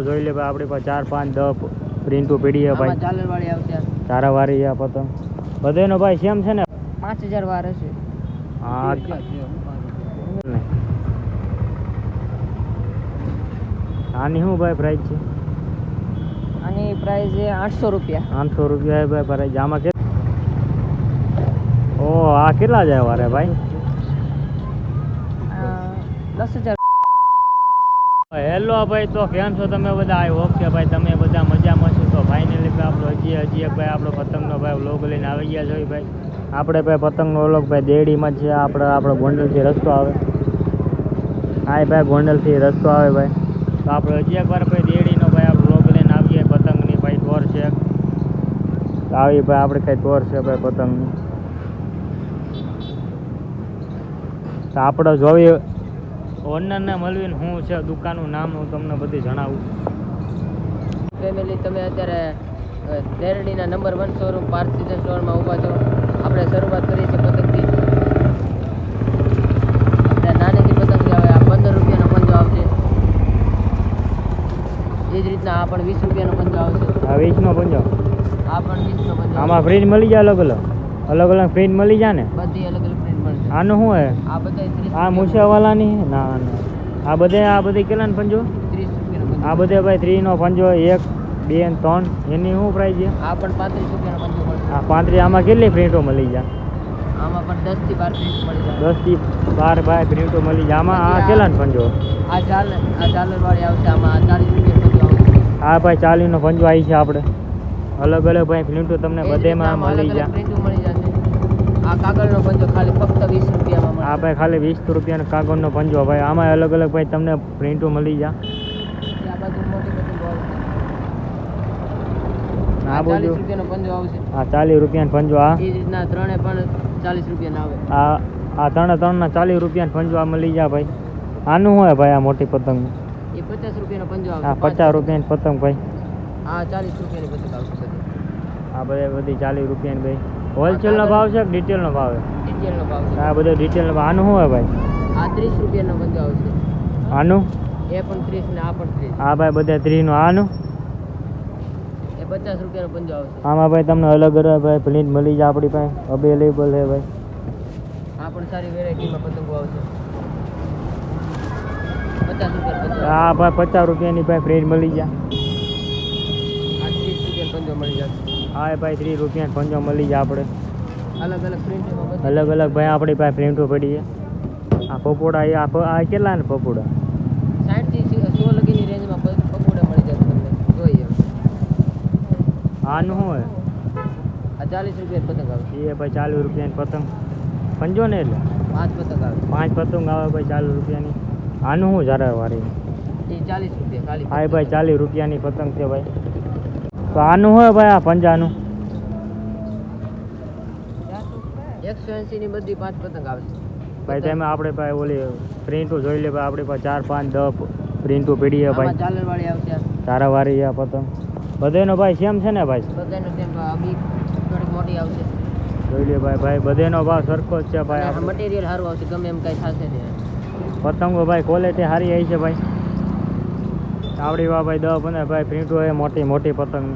જોઈ લે ભાઈ આપણી પાસે 4 5 10 પ્રિન્ટો પડી છે ભાઈ. ચાલર વાળી આવશે, ચારા વાળી આ પતંગ બધાનો ભાઈ સેમ છે ને? 5000 વાર હશે. હા આની શું ભાઈ પ્રાઇસ છે? આની પ્રાઇસ છે 800 રૂપિયા. 800 રૂપિયા છે ભાઈ પ્રાઇસ. આમાં કે ઓ આ કેટલા જાય વારે ભાઈ? 10000. હેલો ભાઈ, તો કેમ છો તમે બધા? આઈ હોપ કે ભાઈ તમે બધા મજામાં છો. તો ફાઇનલી ભાઈ આપણો હજી એક ભાઈ આપણો પતંગનો ભાઈ વ્લોગ લઈને આવી ગયા છે ભાઈ. આપણે ભાઈ પતંગનો વ્લોગ ભાઈ દેડીમાં છે. આપણો ગોંડલથી રસ્તો આવે. હા ભાઈ ગોંડલથી રસ્તો આવે ભાઈ. તો આપણે હજી એકવાર ભાઈ દેડીનો ભાઈ આપણે વ્લોગ લઈને આવીએ પતંગની ભાઈ ટોર છે. તો આવી ભાઈ આપણે કઈ ટોર છે ભાઈ પતંગની. તો આપણે જોઈએ ઓનરને મળવીને શું છે દુકાનનું નામ હું તમને બધી જણાવું. ફેમિલી, તમે અત્યારે દેરડીના નંબર 1 શોરૂમ પાર્થ સીઝન સ્ટોરમાં ઊભા છો. આપણે શરૂઆત કરી છે પતંગથી. નાનીથી પતંગ આવે આ 15 રૂપિયાનો પંજો આવશે. એ જ રીતના આ પણ 20 રૂપિયાનો પંજો આવશે. આ 20નો પંજો. આ પણ 20નો પંજો. આમાં ફ્રીજ મળી જાય? અલગ અલગ ફ્રીજ મળી જાય ને? બધી અલગ અલગ પ્રિન્ટ મળશે. આનું શું હે? આ બધા 30. આ મૂછાવાલાની? ના ના, આ બધી કેટલાનો પંજો? 30 રૂપિયાનો પંજો. આ બધે ભાઈ 3નો પંજો 1 2 અને 3 એની શું પ્રાઇસ છે? આ પણ 35 રૂપિયાનો પંજો મળશે. આ 35. આમાં કેટલી પ્રિન્ટો મળી જાય? આમાં પણ 10 થી 12 પ્રિન્ટ મળી જાય. 10 થી 12 ભાઈ પ્રિન્ટો મળી જાય. આમાં આ કેટલાનો પંજો? આ ઝાલર વાળી આવશે. આમાં 40 રૂપિયાનો પંજો આવશે. આ ભાઈ 40નો પંજો આવી છે. આપણે અલગ અલગ ભાઈ પ્રિન્ટો તમને બધેમાં મળી જાય. પ્રિન્ટો મળી જશે. આ કાગળનો પંજો ખાલી ફક્ત 20 રૂપિયામાં મળે. આ ભાઈ ખાલી 20 રૂપિયાનો કાગળનો પંજો ભાઈ. આમાં અલગ અલગ ભાઈ તમને પ્રિન્ટો મળી જાય. આ બાજુ મોટી પતંગો આવશે. આ 40 રૂપિયાનો પંજો આવશે. આ 40 રૂપિયાનો પંજો. આ એ રીતના ત્રણે પણ 40 રૂપિયાના આવે. આ ત્રણના 40 રૂપિયાનો પંજો આ મળી જાય ભાઈ. આનું શું હે ભાઈ આ મોટી પતંગ? એ 50 રૂપિયાનો પંજો આવશે. આ 50 રૂપિયાની પતંગ ભાઈ. આ 40 રૂપિયાની પતંગ આવશે બધી. આ બધી 40 રૂપિયાની ભાઈ. હોલસેલનો ભાવ છે કે ડિટેલનો ભાવ છે? ડિટેલનો ભાવ છે. આ બધો ડિટેલનો ભાવ. આનું શું હે ભાઈ? આ 30 રૂપિયાનો પંજો આવશે. આનું? એ પણ 30 ને આ પણ 30. આ ભાઈ બધા 30નો. આનું? એ 50 રૂપિયાનો પંજો આવશે. આમાં ભાઈ તમને અલગ અલગ ભાઈ પ્રિન્ટ મળી જાય આપણી પાસે. અવેલેબલ છે ભાઈ. આ પણ સારી વેરાયટીમાં પતંગો આવશે. 50 રૂપિયા પંજો. આ ભાઈ 50 રૂપિયાની ભાઈ પ્રિન્ટ મળી જાય. આ 30 રૂપિયાનો પંજો મળી જશે. હા ભાઈ 30 રૂપિયાનો પંજો મળી જાય આપણે. અલગ અલગ પ્રિન્ટમાં બધું અલગ અલગ ભાઈ આપણી પાસે પ્રિન્ટો પડી છે. આ પપોડા આ કેટલા ને પપોડા? 60 થી 100 લગીની રેન્જમાં પકોડા મળી જશે તમને. જોઈએ આનું શું હે? આ 40 રૂપિયા પતંગ આવે. એ ભાઈ 40 રૂપિયાની પતંગ પંજો ને એટલે 5 પતંગ આવે. 5 પતંગ આવે ભાઈ 40 રૂપિયાની. આનું શું જરા વારી? એ 40 રૂપિયા ખાલી. હા ભાઈ 40 રૂપિયાની પતંગ છે ભાઈ. તો આનું હોય ભાઈ આ પંજાનું? 180 ની બધી 5 પતંગ આવશે ભાઈ. તમે આપણે ભાઈ ઓલી પ્રિન્ટો જોઈ લે ભાઈ. આપણી પાસે 4 5 10 પ્રિન્ટો પડી છે ભાઈ. ચાલર વાળી આવશે. ચારા વાળી આ પતંગ બધાનો ભાઈ સેમ છે ને ભાઈ? બધાનો સેમ ભાવ. બી થોડી મોટી આવશે. જોઈ લે ભાઈ બધાનો ભાવ સરખો જ છે ભાઈ. આ આપણે મટીરિયલ સારું આવશે. ગમે એમ કઈ થશે નહીં. પતંગો ભાઈ ક્વોલિટી સારી આવી છે ભાઈ. આવડી વા ભાઈ 10 15 ભાઈ પ્રિન્ટો હોય મોટી મોટી પતંગ.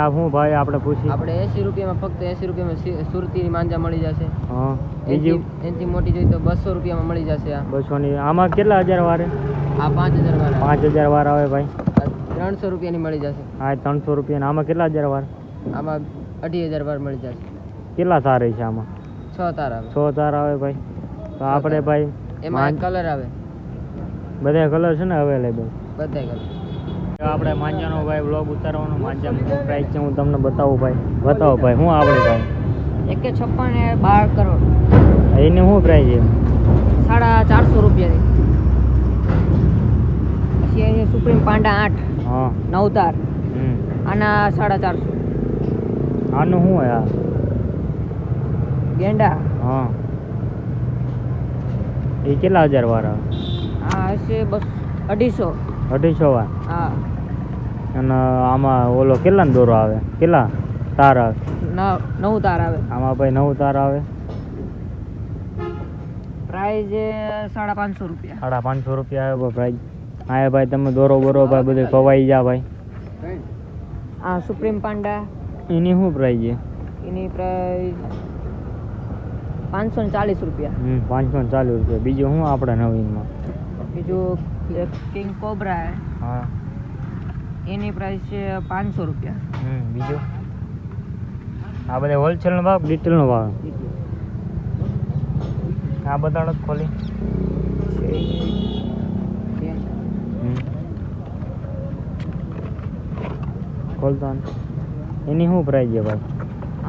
આ શું ભાઈ આપણે પૂછી? આપણે 80 રૂપિયામાં ફક્ત 80 રૂપિયામાં સુરતીની માંજા મળી જશે. હા બીજું એનથી મોટી જોઈએ તો 200 રૂપિયામાં મળી જશે. આ 200ની. આમાં કેટલા હજાર વારે? આ 5000 વાર. 5000 વાર આવે ભાઈ. 300 રૂપિયાની મળી જશે. હા 300 રૂપિયા. આમાં કેટલા હજાર વાર? આમાં 2500 વાર મળી જશે. કેટલા તાર છે આમાં? 6 તાર આવે. 6 તાર આવે ભાઈ. તો આપણે ભાઈ એમાં કલર આવે. બધા કલર છે ને અવેલેબલ? બધા કલર. આપણે માંજાનો ભાઈ વ્લોગ ઉતારવાનો. માંજાનો શું પ્રાઇસ છે હું તમને બતાવું ભાઈ. બતાવો ભાઈ શું આપણે ભાઈ? 156 ને 12 કરોડ. એની શું પ્રાઇસ છે? 450 રૂપિયાની. પછી અહીંયા સુપ્રીમ પાંડા 8. હા 9 તાર. આના 450. આનું શું હે? આ ગેંડા. હા એ કેટલા હજાર વાર આવે? આ હશે 250 વાર. હા. અને આમાં ઓલો કેટલાનો દોરો આવે? કેટલા તાર આવે? 9 તાર આવે. આમાં ભાઈ 9 તાર આવે. પ્રાઇસ 550 રૂપિયા. 550 રૂપિયા આવે પ્રાઇસ. હા ભાઈ તમે દોરો બોરો ભાઈ બધું ખવાઈ જા ભાઈ. આ સુપ્રીમ પાંડા એની શું પ્રાઇસ છે? એની પ્રાઇસ 540 રૂપિયા. 540 રૂપિયા. બીજું શું આપણે નવીનમાં? બીજું એક કિંગ કોબ્રા હા એની પ્રાઇસ છે 500 રૂપિયા. બીજું આ બધા હોલસેલનો ભાવ ડિટેલનો ભાવ? આ બતાડો તો ખોલી. ખોલતા એની શું પ્રાઇસ છે ભાઈ?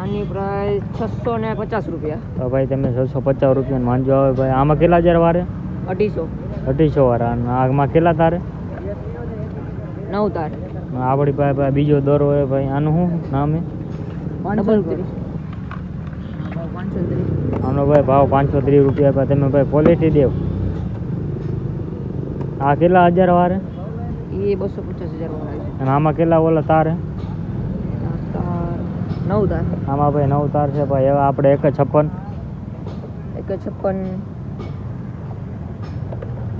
આની પ્રાઇસ 650 રૂપિયા. તો ભાઈ તમે 650 રૂપિયા માંજો આવે ભાઈ. આમાં કેટલા હજાર વારે? 250 વાળા. અને આમાં કેટલા તારે? 9 તાર. આપણી પાસે બીજો દોરો હોય ભાઈ. આનું શું નામ છે? 530. આનો ભાઈ ભાવ 530 રૂપિયા ભાઈ. તમે ભાઈ ક્વોલિટી દેવ. આ કેટલા હજાર વારે? એ 250,000 વાળા છે. અને આમાં કેટલા ઓલા તારે? 9 તાર. આમાં ભાઈ 9 તાર છે ભાઈ. એવા આપણે 156.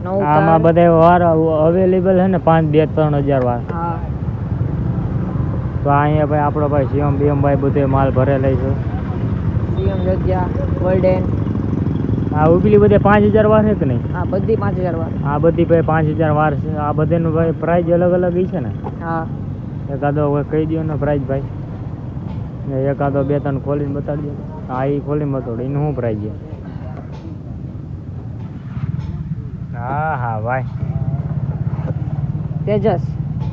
9 આમાં બધા વાર અવેલેબલ છે ને 5-2-3 હજાર વાર. હા. તો અહીંયા ભાઈ આપણો ભાઈ સીએમ બીએમ ભાઈ બધે માલ ભરેલા છે. સીએમ જગ્યા ગોલ્ડન. આ ઉપલી બધે 5000 વાર છે કે નહીં? હા બધી 5000 વાર. આ બધી ભાઈ 5000 વાર છે. આ બધાનું ભાઈ પ્રાઇસ અલગ અલગ છે ને? હા. એકાદો કહી દો ને પ્રાઇસ ભાઈ. ને એકાદો 2-3 ખોલીને બતાડી દો. હા એ ખોલીને બતાડો. એનું શું પ્રાઇસ છે? હા હા ભાઈ.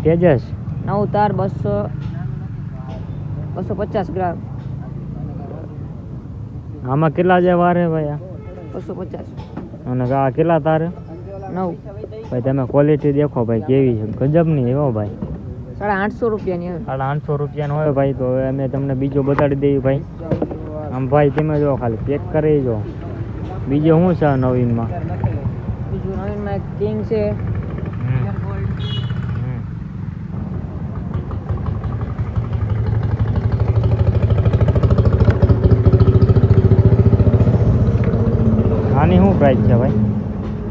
તેજસ. 9 તાર 250 ગ્રામ. આમાં કેટલા હજાર વાર છે ભાઈ? 250. અને આ કેટલા તારે? 9. ભાઈ તમે ક્વોલિટી દેખો ભાઈ કેવી છે. ગજબની હો ભાઈ. 850 રૂપિયાની આવે. 850 રૂપિયાનો હોય ભાઈ. તો હવે અમે તમને બીજો બતાડી દઈએ ભાઈ. આમ ભાઈ તમે જો ખાલી પેક કરી જો. બીજો શું છે નવીનમાં? બીજું નવીનમાં એક કિંગ છે. આની શું પ્રાઇસ છે ભાઈ?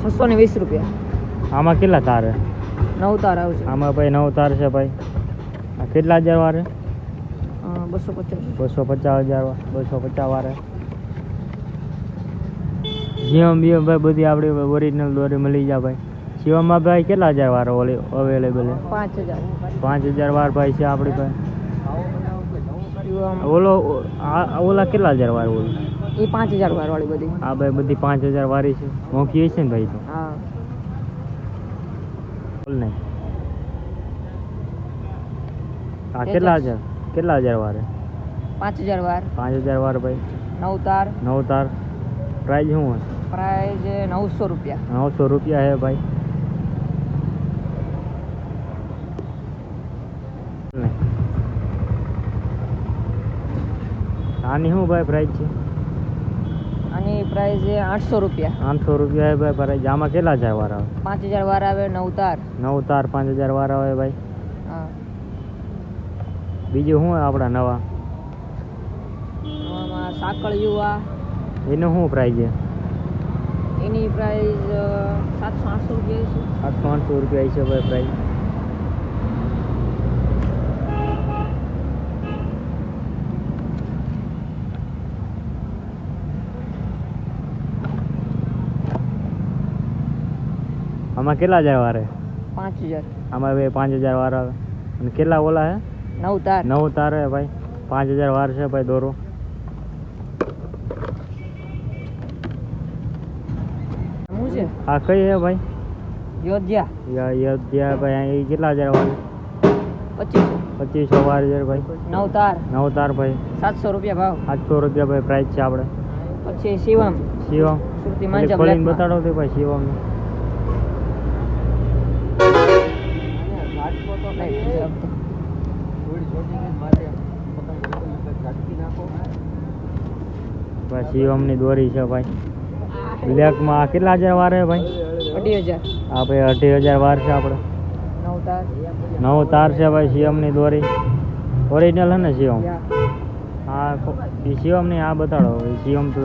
620 રૂપિયા. આમાં કેટલા તાર? 9 તાર આવશે. આમાં ભાઈ 9 તાર છે ભાઈ. આ કેટલા હજાર વારે? 250. 250 વારે. જીવમ બીએમ ભાઈ બધી આપણી ઓરિજિનલ દોરી મળી જાય ભાઈ. શિવમમાં ભાઈ કેટલા હજાર વાર ઓલી અવેલેબલ છે? 5000. 5000 વાર ભાઈ છે આપણી પાસે. શિવમ ઓલા કેટલા હજાર વાર ઓલું? એ 5000 વાર વાળી બધી. આ ભાઈ બધી 5000 વાળી છે. મોંઘી હશે ને ભાઈ? તો હા. બોલ નહીં. આ કેટલા હજાર વારે? 5000 વાર. 5000 વાર ભાઈ. 9 તાર. 9 તાર. પ્રાઇસ શું હોય? પ્રાઇસ 900 રૂપિયા. 900 રૂપિયા હે ભાઈ. આની શું ભાઈ પ્રાઇસ છે? આની પ્રાઇસ 800 રૂપિયા. 800 રૂપિયા હે ભાઈ પ્રાઇસ. આમાં કેટલા હજાર વાર આવે? 5000 વાર આવે. 9 તાર. 9 તાર 5000 વાર આવે ભાઈ. હા. બીજું શું આપણા નવા? આમાં સાંકળ યુવા. એનું શું પ્રાઇસ છે? એની પ્રાઇસ 700-800 રૂપિયા છે. 700-800 રૂપિયા છે ભાઈ પ્રાઇસ. આમાં કેટલા હજાર વાર હે? 5000. આમાં ભાઈ 5000 વાર આવે. અને કેટલા ઓલા હે? 9 તાર. 9 તાર હે ભાઈ. 5000 વાર છે ભાઈ દોરો. શું છે? આ કઈ હે ભાઈ? યોધ્યા. યોધ્યા ભાઈ. અહીં કેટલા હજાર વાર? 2500. 2500 વાર છે ભાઈ. 9 તાર. 9 તાર ભાઈ. 700 રૂપિયા ભાવ. 800 રૂપિયા ભાઈ પ્રાઇસ છે આપણે. પછી શિવમ. શિવમ સુરતી માંજા ખોલીને બ્લેકમાં. બતાડો તો ભાઈ શિવમ. ભાઈ શિવમની દોરી છે ભાઈ. બ્લેકમાં આ કેટલા હજાર વાર હે ભાઈ? 28000. આ ભાઈ 28000 વાર છે આપણે. 9 તાર. 9 તાર છે ભાઈ શિવમની દોરી. ઓરિજિનલ હે ને શિવમ? યા. હા એ શિવમ નહીં. આ બતાડો. એ શિવમ તો